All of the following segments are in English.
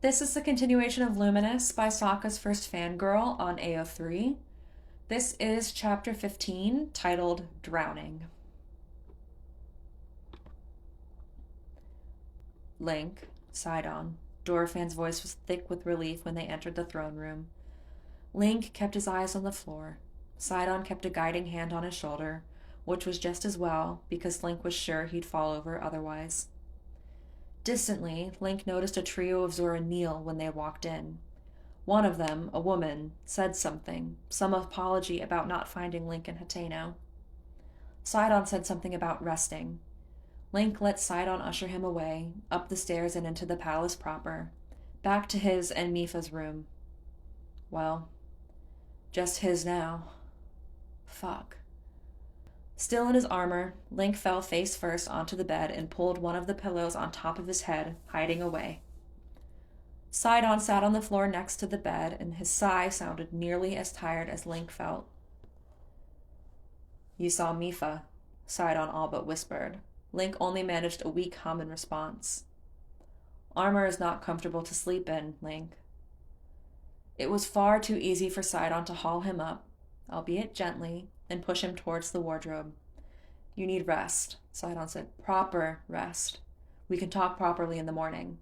This is the continuation of Luminous by Sokka's first fangirl on AO3. This is chapter 15, titled Drowning. Link, Sidon. Dorfan's voice was thick with relief when they entered the throne room. Link kept his eyes on the floor. Sidon kept a guiding hand on his shoulder, which was just as well, because Link was sure he'd fall over otherwise. Distantly, Link noticed a trio of Zora kneel when they walked in. One of them, a woman, said something, some apology about not finding Link and Hateno. Sidon said something about resting. Link let Sidon usher him away, up the stairs and into the palace proper, back to his and Mipha's room. Well, just his now. Fuck. Still in his armor, Link fell face first onto the bed and pulled one of the pillows on top of his head, hiding away. Sidon sat on the floor next to the bed, and his sigh sounded nearly as tired as Link felt. You saw Mipha, Sidon all but whispered. Link only managed a weak hum in response. Armor is not comfortable to sleep in, Link. It was far too easy for Sidon to haul him up, albeit gently, and push him towards the wardrobe. You need rest, Sidon said. Proper rest. We can talk properly in the morning.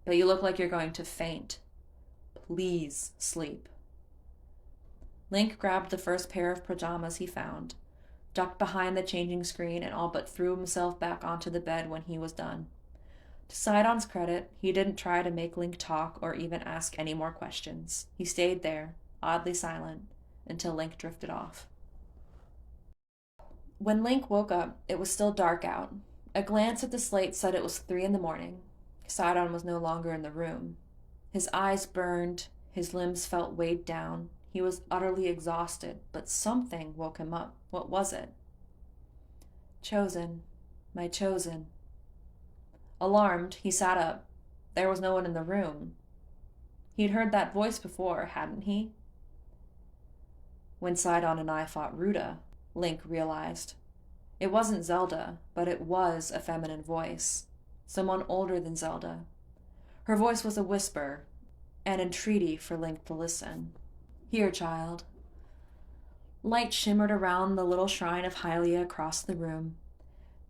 But you look like you're going to faint. Please sleep. Link grabbed the first pair of pajamas he found, ducked behind the changing screen, and all but threw himself back onto the bed when he was done. To Sidon's credit, he didn't try to make Link talk or even ask any more questions. He stayed there, oddly silent, until Link drifted off. When Link woke up, it was still dark out. A glance at the slate said it was 3 a.m. Sidon was no longer in the room. His eyes burned, his limbs felt weighed down. He was utterly exhausted, but something woke him up. What was it? Chosen. My chosen. Alarmed, he sat up. There was no one in the room. He'd heard that voice before, hadn't he? When Sidon and I fought Ruta, Link realized. It wasn't Zelda, but it was a feminine voice. Someone older than Zelda. Her voice was a whisper, an entreaty for Link to listen. Here, child. Light shimmered around the little shrine of Hylia across the room.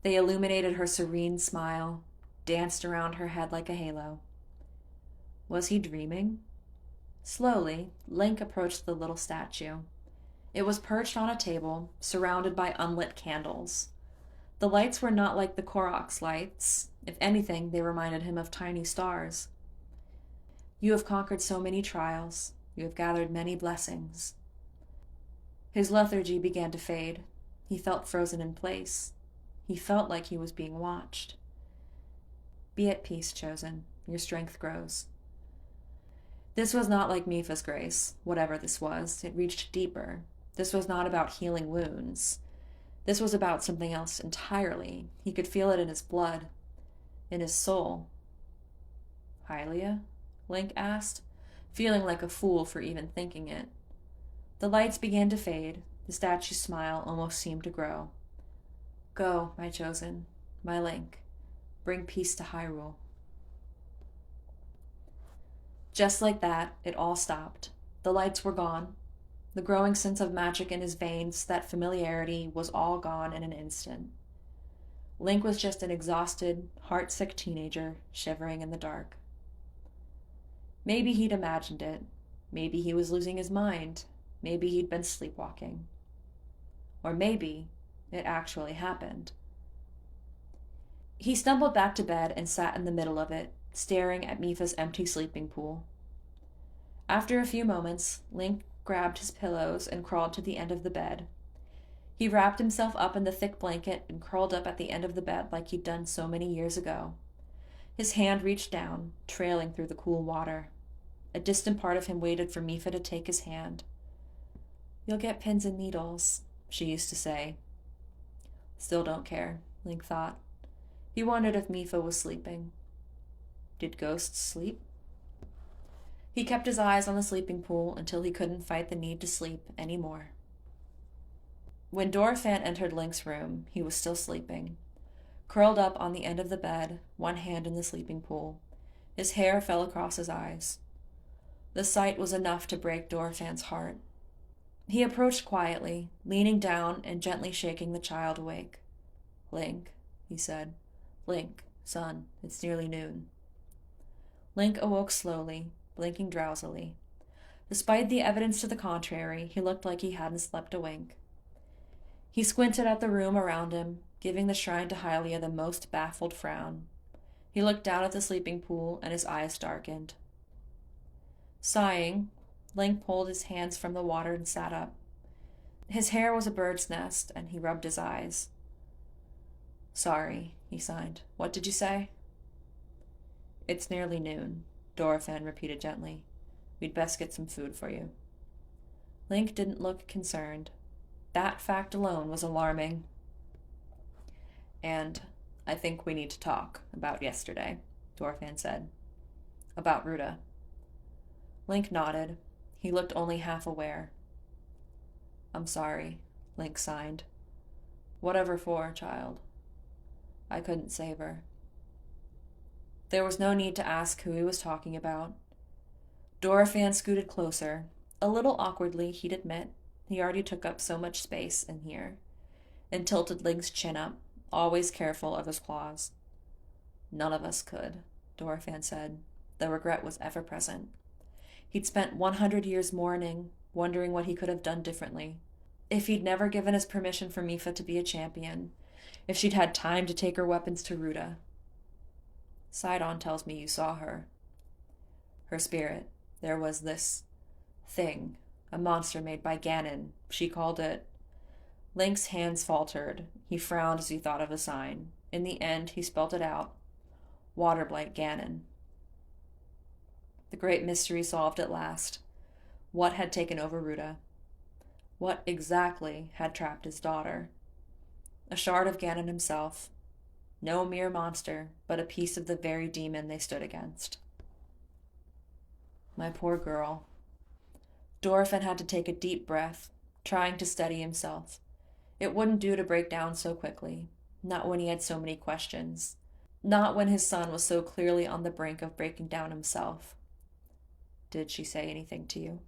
They illuminated her serene smile, danced around her head like a halo. Was he dreaming? Slowly, Link approached the little statue. It was perched on a table, surrounded by unlit candles. The lights were not like the Korok's lights. If anything, they reminded him of tiny stars. You have conquered so many trials. You have gathered many blessings. His lethargy began to fade. He felt frozen in place. He felt like he was being watched. Be at peace, Chosen. Your strength grows. This was not like Mipha's grace, whatever this was. It reached deeper. This was not about healing wounds. This was about something else entirely. He could feel it in his blood, in his soul. Hylia? Link asked, feeling like a fool for even thinking it. The lights began to fade. The statue's smile almost seemed to grow. Go, my chosen, my Link. Bring peace to Hyrule. Just like that, it all stopped. The lights were gone. The growing sense of magic in his veins, that familiarity, was all gone in an instant. Link was just an exhausted, heart-sick teenager shivering in the dark. Maybe he'd imagined it. Maybe he was losing his mind. Maybe he'd been sleepwalking. Or maybe it actually happened. He stumbled back to bed and sat in the middle of it, staring at Mipha's empty sleeping pool. After a few moments, Link grabbed his pillows and crawled to the end of the bed. He wrapped himself up in the thick blanket and curled up at the end of the bed like he'd done so many years ago. His hand reached down, trailing through the cool water. A distant part of him waited for Mipha to take his hand. You'll get pins and needles, she used to say. Still don't care, Link thought. He wondered if Mipha was sleeping. Did ghosts sleep? He kept his eyes on the sleeping pool until he couldn't fight the need to sleep any more. When Dorfan entered Link's room, he was still sleeping, curled up on the end of the bed, one hand in the sleeping pool, His hair fell across his eyes. The sight was enough to break Dorfan's heart. He approached quietly, leaning down and gently shaking the child awake. "Link," he said. "Link, son, it's nearly noon." Link awoke slowly, blinking drowsily. Despite the evidence to the contrary, he looked like he hadn't slept a wink. He squinted at the room around him, giving the shrine to Hylia the most baffled frown. He looked down at the sleeping pool, and his eyes darkened. Sighing, Link pulled his hands from the water and sat up. His hair was a bird's nest, and he rubbed his eyes. "Sorry," he signed. "What did you say?" "It's nearly noon," Dorofan repeated gently. "We'd best get some food for you." Link didn't look concerned. That fact alone was alarming. "And I think we need to talk about yesterday," Dorofan said. "About Ruta." Link nodded. He looked only half aware. "I'm sorry," Link signed. "Whatever for, child. I couldn't save her." There was no need to ask who he was talking about. Dorofan scooted closer. A little awkwardly, he'd admit. He already took up so much space in here. And tilted Link's chin up, always careful of his claws. "None of us could," Dorofan said. The regret was ever present. He'd spent 100 years mourning, wondering what he could have done differently. If he'd never given his permission for Mipha to be a champion. If she'd had time to take her weapons to Ruta. "Sidon tells me you saw her. Her spirit. There was this thing, a monster made by Ganon. She called it..." Link's hands faltered. He frowned as he thought of the sign. In the end, he spelled it out. Waterblight Ganon. The great mystery solved at last. What had taken over Ruta? What exactly had trapped his daughter? A shard of Ganon himself. No mere monster, but a piece of the very demon they stood against. My poor girl. Dorofan had to take a deep breath, trying to steady himself. It wouldn't do to break down so quickly. Not when he had so many questions. Not when his son was so clearly on the brink of breaking down himself. "Did she say anything to you?"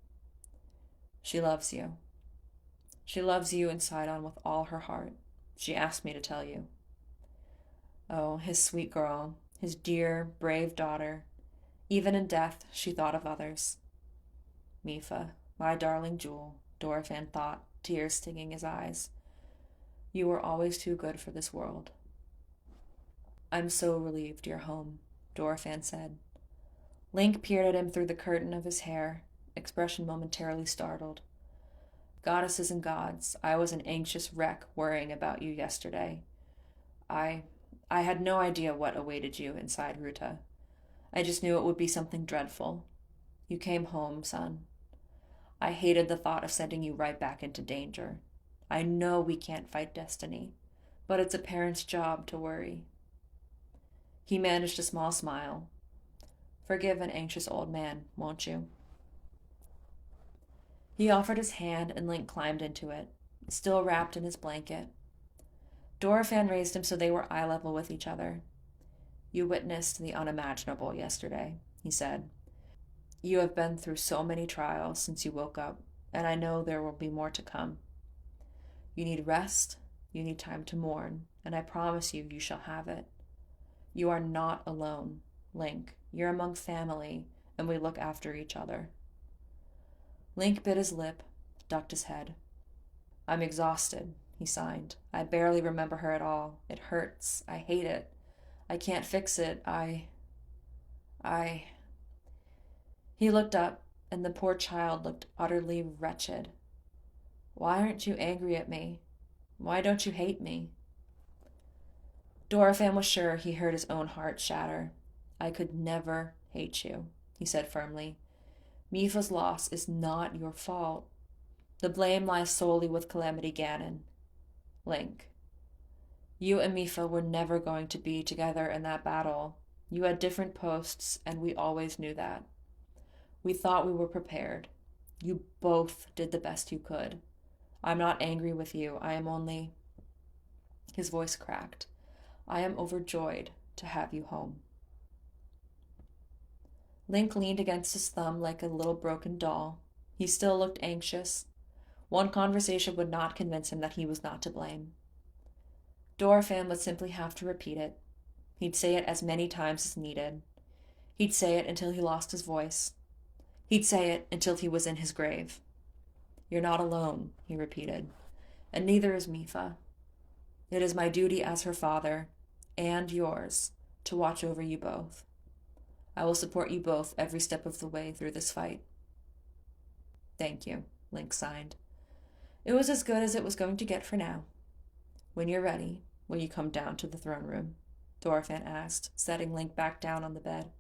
"She loves you. She loves you and Sidon with all her heart. She asked me to tell you." Oh, his sweet girl, his dear, brave daughter. Even in death, she thought of others. "Mipha, my darling jewel," Dorofan thought, tears stinging his eyes. "You were always too good for this world." "I'm so relieved you're home," Dorofan said. Link peered at him through the curtain of his hair, expression momentarily startled. "Goddesses and gods, I was an anxious wreck worrying about you yesterday. I had no idea what awaited you inside Ruta. I just knew it would be something dreadful. You came home, son. I hated the thought of sending you right back into danger. I know we can't fight destiny, but it's a parent's job to worry." He managed a small smile. "Forgive an anxious old man, won't you?" He offered his hand and Link climbed into it, still wrapped in his blanket. Dorofan raised him so they were eye level with each other. "You witnessed the unimaginable yesterday," he said. "You have been through so many trials since you woke up, and I know there will be more to come. You need rest, you need time to mourn, and I promise you, you shall have it. You are not alone, Link. You're among family, and we look after each other." Link bit his lip, ducked his head. "I'm exhausted," he signed. "I barely remember her at all. It hurts. I hate it. I can't fix it. He looked up, and the poor child looked utterly wretched. "Why aren't you angry at me? Why don't you hate me?" Dorofan was sure he heard his own heart shatter. "I could never hate you," he said firmly. "Mipha's loss is not your fault. The blame lies solely with Calamity Ganon. Link, you and Mipha were never going to be together in that battle. You had different posts, and we always knew that. We thought we were prepared. You both did the best you could. I'm not angry with you. I am only..." His voice cracked. "I am overjoyed to have you home." Link leaned against his thumb like a little broken doll. He still looked anxious. One conversation would not convince him that he was not to blame. Dorfan would simply have to repeat it. He'd say it as many times as needed. He'd say it until he lost his voice. He'd say it until he was in his grave. "You're not alone," he repeated, "and neither is Mifa. It is my duty as her father, and yours, to watch over you both. I will support you both every step of the way through this fight." "Thank you," Link signed. It was as good as it was going to get for now. "When you're ready, will you come down to the throne room?" Dorfan asked, setting Link back down on the bed.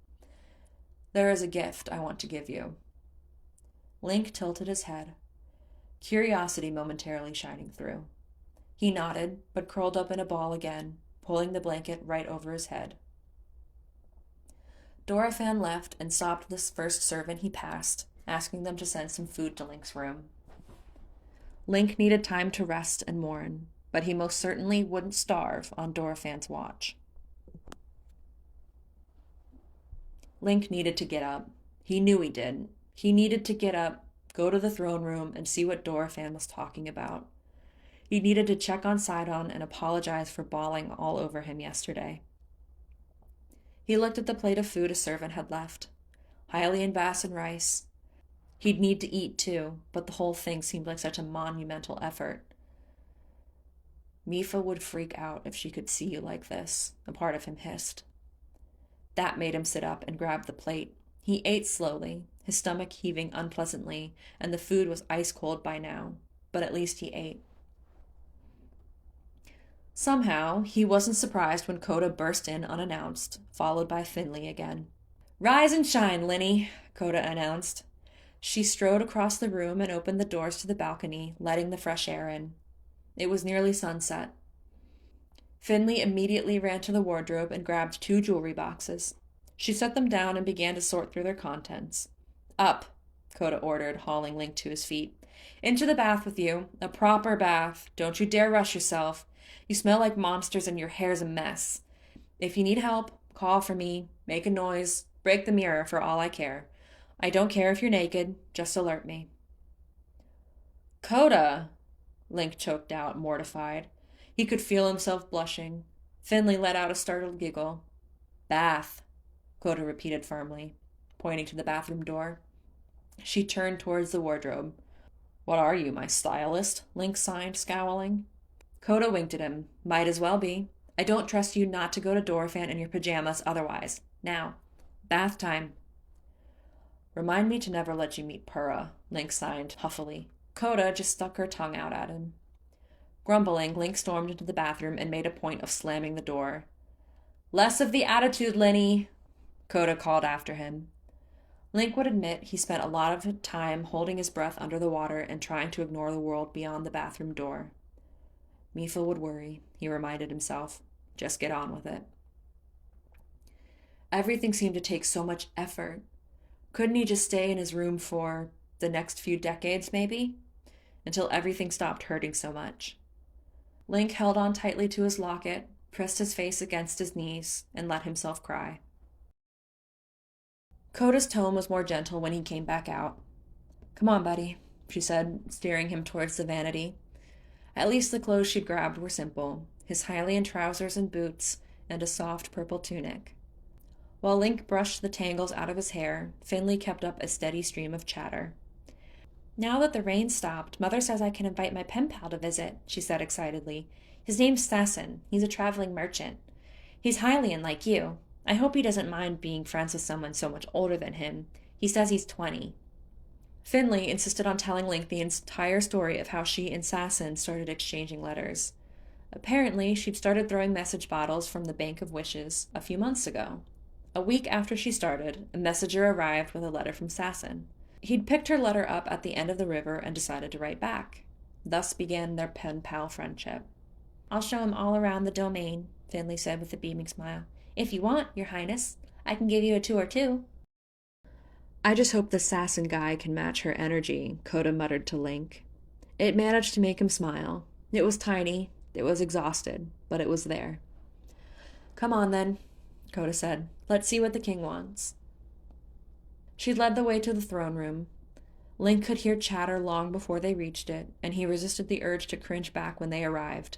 "There is a gift I want to give you." Link tilted his head, curiosity momentarily shining through. He nodded, but curled up in a ball again, pulling the blanket right over his head. Dorfan left and stopped the first servant he passed, asking them to send some food to Link's room. Link needed time to rest and mourn, but he most certainly wouldn't starve on Dorfan's watch. Link needed to get up. He knew he did. He needed to get up, go to the throne room, and see what Dorfan was talking about. He needed to check on Sidon and apologize for bawling all over him yesterday. He looked at the plate of food a servant had left. Hylian bass and rice. He'd need to eat too, but the whole thing seemed like such a monumental effort. Mifa would freak out if she could see you like this, a part of him hissed. That made him sit up and grab the plate. He ate slowly, his stomach heaving unpleasantly, and the food was ice cold by now, but at least he ate. Somehow, he wasn't surprised when Coda burst in unannounced, followed by Finley again. "Rise and shine, Linny," Coda announced. She strode across the room and opened the doors to the balcony, letting the fresh air in. It was nearly sunset. Finley immediately ran to the wardrobe and grabbed 2 jewelry boxes. She set them down and began to sort through their contents. "Up," Coda ordered, hauling Link to his feet. "Into the bath with you. A proper bath. Don't you dare rush yourself. You smell like monsters and your hair's a mess. If you need help, call for me, make a noise, break the mirror for all I care. I don't care if you're naked, just alert me." "Coda," Link choked out, mortified. He could feel himself blushing. Finley let out a startled giggle. "Bath," Coda repeated firmly, pointing to the bathroom door. She turned towards the wardrobe. "What are you, my stylist?" Link signed, scowling. Coda winked at him. "Might as well be. I don't trust you not to go to Dorfan in your pajamas otherwise. Now, bath time." "Remind me to never let you meet Purra," Link signed, huffily. Coda just stuck her tongue out at him. Grumbling, Link stormed into the bathroom and made a point of slamming the door. "Less of the attitude, Linny," Coda called after him. Link would admit he spent a lot of time holding his breath under the water and trying to ignore the world beyond the bathroom door. Mifa would worry, he reminded himself. Just get on with it. Everything seemed to take so much effort. Couldn't he just stay in his room for the next few decades, maybe? Until everything stopped hurting so much. Link held on tightly to his locket, pressed his face against his knees, and let himself cry. Coda's tone was more gentle when he came back out. "Come on, buddy," she said, steering him towards the vanity. At least the clothes she'd grabbed were simple, his Hylian trousers and boots, and a soft purple tunic. While Link brushed the tangles out of his hair, Finley kept up a steady stream of chatter. "Now that the rain stopped, Mother says I can invite my pen pal to visit," she said excitedly. "His name's Sasson. He's a traveling merchant. He's Hylian like you. I hope he doesn't mind being friends with someone so much older than him. He says he's 20. Finley insisted on telling Link the entire story of how she and Sasson started exchanging letters. Apparently, she'd started throwing message bottles from the Bank of Wishes a few months ago. A week after she started, a messenger arrived with a letter from Sasson. He'd picked her letter up at the end of the river and decided to write back. Thus began their pen-pal friendship. "I'll show him all around the domain," Finley said with a beaming smile. "If you want, Your Highness, I can give you a tour too." "I just hope the Sasson guy can match her energy," Coda muttered to Link. It managed to make him smile. It was tiny, it was exhausted, but it was there. "Come on then," Coda said. "Let's see what the king wants." She led the way to the throne room. Link could hear chatter long before they reached it, and he resisted the urge to cringe back when they arrived.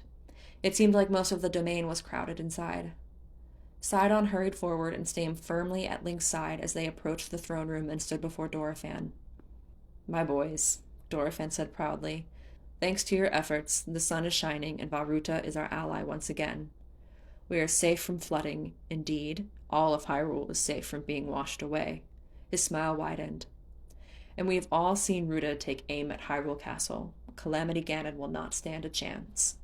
It seemed like most of the domain was crowded inside. Sidon hurried forward and stayed firmly at Link's side as they approached the throne room and stood before Dorephan. "My boys," Dorephan said proudly. "Thanks to your efforts, the sun is shining and Varuta is our ally once again. We are safe from flooding. Indeed, all of Hyrule is safe from being washed away." His smile widened. "And we have all seen Ruta take aim at Hyrule Castle. Calamity Ganon will not stand a chance."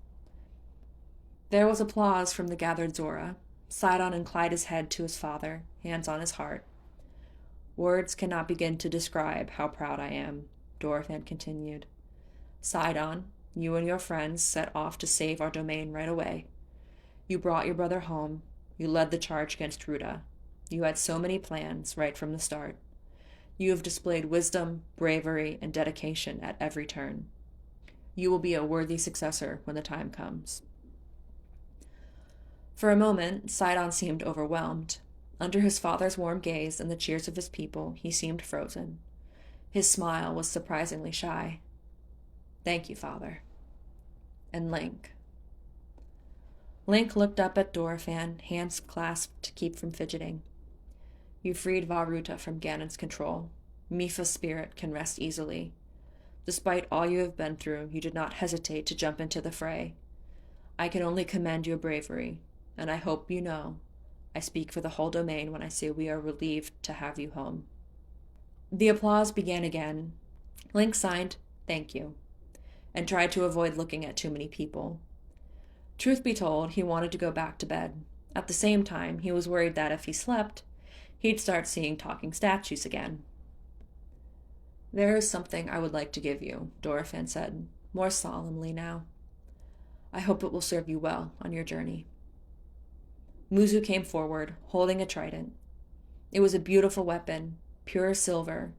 There was applause from the gathered Zora. Sidon inclined his head to his father, hands on his heart. "Words cannot begin to describe how proud I am," Dorephan continued. "Sidon, you and your friends set off to save our domain right away. You brought your brother home. You led the charge against Ruta. You had so many plans right from the start. You have displayed wisdom, bravery, and dedication at every turn. You will be a worthy successor when the time comes." For a moment, Sidon seemed overwhelmed. Under his father's warm gaze and the cheers of his people, he seemed frozen. His smile was surprisingly shy. "Thank you, Father." "And Link." Link looked up at Dorephan, hands clasped to keep from fidgeting. "You freed Varuta from Ganon's control. Mipha's spirit can rest easily. Despite all you have been through, you did not hesitate to jump into the fray. I can only commend your bravery, and I hope you know I speak for the whole domain when I say we are relieved to have you home." The applause began again. Link signed, "Thank you," and tried to avoid looking at too many people. Truth be told, he wanted to go back to bed. At the same time, he was worried that if he slept, he'd start seeing talking statues again. "There is something I would like to give you," Dorephan said, more solemnly now. "I hope it will serve you well on your journey." Muzu came forward, holding a trident. It was a beautiful weapon, pure silver.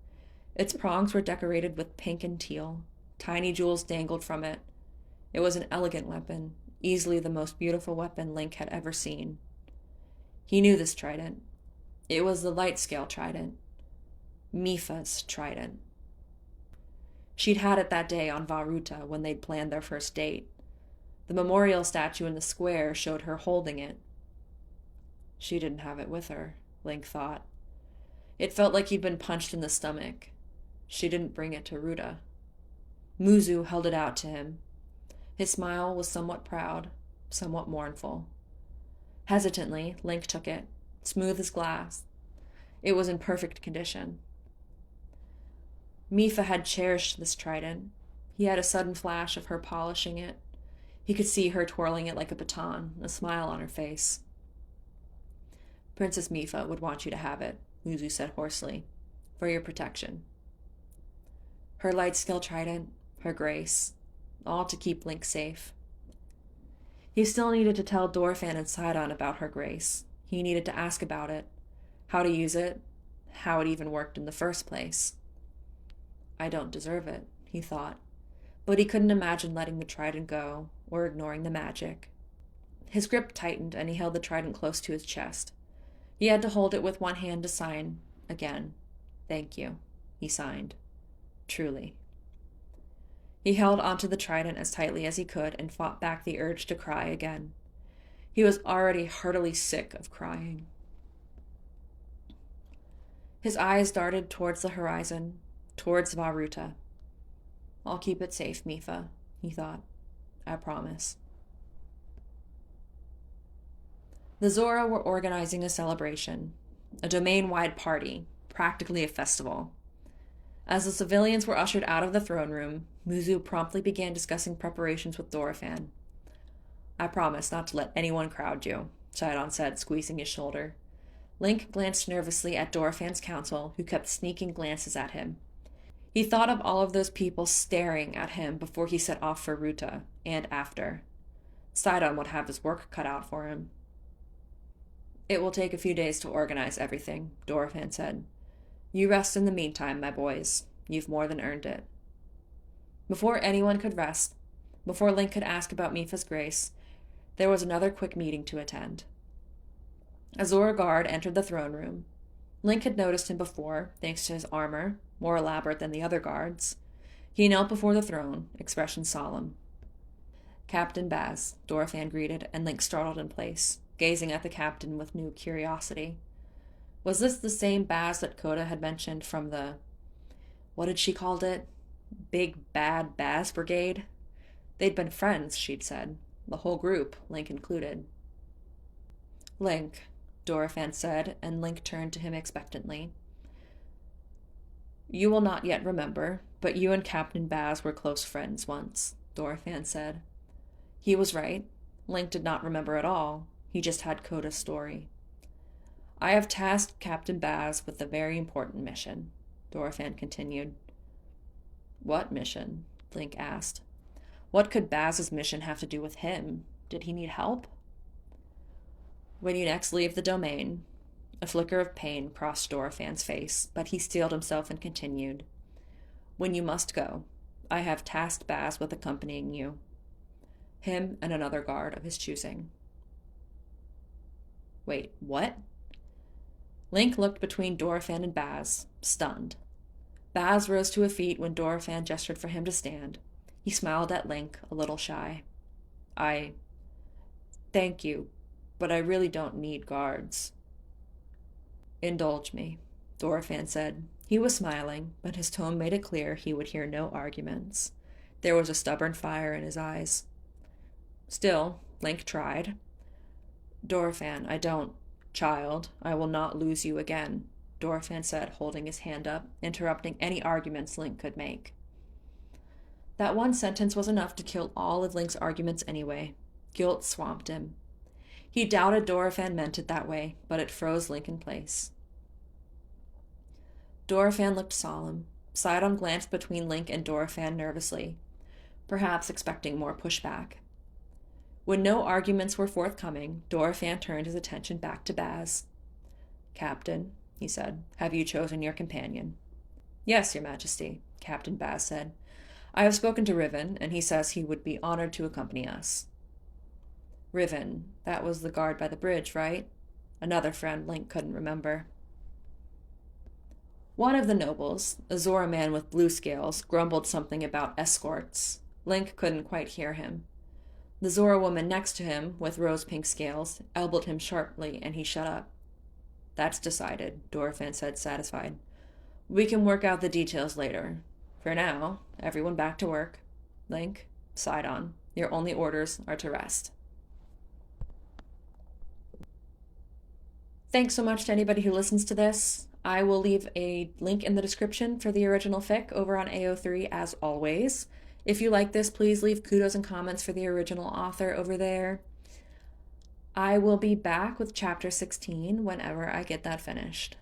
Its prongs were decorated with pink and teal. Tiny jewels dangled from it. It was an elegant weapon, easily the most beautiful weapon Link had ever seen. He knew this trident. It was the light scale trident. Mipha's trident. She'd had it that day on Varuta when they'd planned their first date. The memorial statue in the square showed her holding it. She didn't have it with her, Link thought. It felt like he'd been punched in the stomach. She didn't bring it to Ruta. Muzu held it out to him. His smile was somewhat proud, somewhat mournful. Hesitantly, Link took it, smooth as glass. It was in perfect condition. Mipha had cherished this trident. He had a sudden flash of her polishing it. He could see her twirling it like a baton, a smile on her face. "Princess Mipha would want you to have it," Muzu said hoarsely, "for your protection." Her light skill trident, her grace, all to keep Link safe. He still needed to tell Dorephan and Sidon about her grace. He needed to ask about it, how to use it, how it even worked in the first place. "I don't deserve it," he thought, but he couldn't imagine letting the trident go or ignoring the magic. His grip tightened and he held the trident close to his chest. He had to hold it with one hand to sign again. "Thank you," he signed. "Truly." He held onto the trident as tightly as he could and fought back the urge to cry again. He was already heartily sick of crying. His eyes darted towards the horizon, towards Varuta. "I'll keep it safe, Mipha," he thought. "I promise." The Zora were organizing a celebration, a domain-wide party, practically a festival. As the civilians were ushered out of the throne room, Muzu promptly began discussing preparations with Dorephan. "I promise not to let anyone crowd you," Sidon said, squeezing his shoulder. Link glanced nervously at Dorephan's council, who kept sneaking glances at him. He thought of all of those people staring at him before he set off for Ruta, and after. Sidon would have his work cut out for him. "It will take a few days to organize everything," Dorephan said. "You rest in the meantime, my boys. You've more than earned it." Before anyone could rest, before Link could ask about Mipha's grace, there was another quick meeting to attend. A Zora guard entered the throne room. Link had noticed him before, thanks to his armor, more elaborate than the other guards. He knelt before the throne, expression solemn. Captain Baz, Dorothan greeted, and Link startled in place, gazing at the captain with new curiosity. Was this the same Baz that Coda had mentioned from the... what had she called it? Big Bad Baz Brigade? They'd been friends, she'd said. The whole group, Link included. Link, Dorothan said, and Link turned to him expectantly. You will not yet remember, but you and Captain Baz were close friends once, Dorothan said. He was right. Link did not remember at all. He just had Coda's story. I have tasked Captain Baz with a very important mission, Dorothan continued. What mission? Link asked. What could Baz's mission have to do with him? Did he need help? When you next leave the domain... A flicker of pain crossed Dorothan's face, but he steeled himself and continued. When you must go, I have tasked Baz with accompanying you. Him and another guard of his choosing. Wait, what? Link looked between Dorothan and Baz, stunned. Baz rose to his feet when Dorothan gestured for him to stand. He smiled at Link, a little shy. Thank you, but I really don't need guards. Indulge me, Dorothan said. He was smiling, but his tone made it clear he would hear no arguments. There was a stubborn fire in his eyes. Still, Link tried. Dorothan, I don't... Child, I will not lose you again, Dorothan said, holding his hand up, interrupting any arguments Link could make. That one sentence was enough to kill all of Link's arguments anyway. Guilt swamped him. He doubted Dorothan meant it that way, but it froze Link in place. Dorothan looked solemn. Sidon glanced between Link and Dorothan nervously, perhaps expecting more pushback. When no arguments were forthcoming, Dorothan turned his attention back to Baz. Captain, he said, have you chosen your companion? Yes, Your Majesty, Captain Baz said. I have spoken to Riven, and he says he would be honored to accompany us. Riven, that was the guard by the bridge, right? Another friend Link couldn't remember. One of the nobles, a Zora man with blue scales, grumbled something about escorts. Link couldn't quite hear him. The Zora woman next to him, with rose-pink scales, elbowed him sharply, and he shut up. That's decided, Dorothan said, satisfied. We can work out the details later. For now, everyone back to work. Link, Sidon, your only orders are to rest. Thanks so much to anybody who listens to this. I will leave a link in the description for the original fic over on AO3 as always. If you like this, please leave kudos and comments for the original author over there. I will be back with chapter 16 whenever I get that finished.